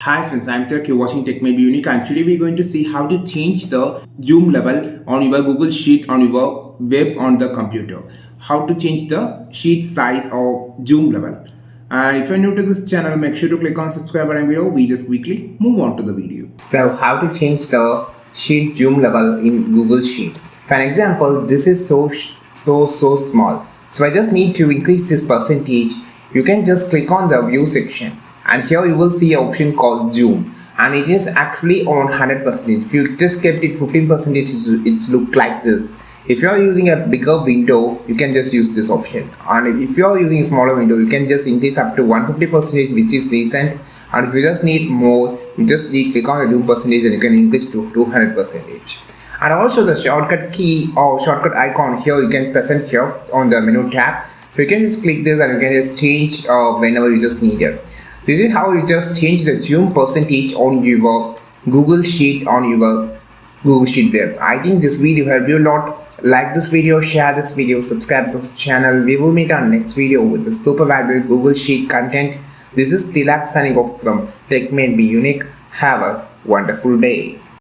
Hi friends, I'm Turk, you're watching Tech May Be Unique, and today we're going to see how to change the zoom level on your Google Sheet on your web on the computer. How to change the sheet size or zoom level. And if you're new to this channel, make sure to click on subscribe button below. We just quickly move on to the video. So how to change the sheet zoom level in Google Sheet. For an example, this is so small. So I just need to increase this percentage. You can just click on the view section and here you will see an option called zoom and it is actually on 100%. If you just kept it 15%, it's look like this. If you are using a bigger window, you can just use this option, and if you are using a smaller window, you can just increase up to 150%, which is decent. And if you just need more, you just need click on the zoom percentage and you can increase to 200%. And also the shortcut key or shortcut icon here you can present here on the menu tab. So you can just click this and you can just change whenever you just need it. This is how you just change the zoom percentage on your Google Sheet on your Google Sheet web. I think this video helped you a lot. Like this video, share this video, subscribe to this channel. We will meet on next video with the super valuable Google Sheet content. This is Tilak signing off from Tech May Be Unique. Have a wonderful day.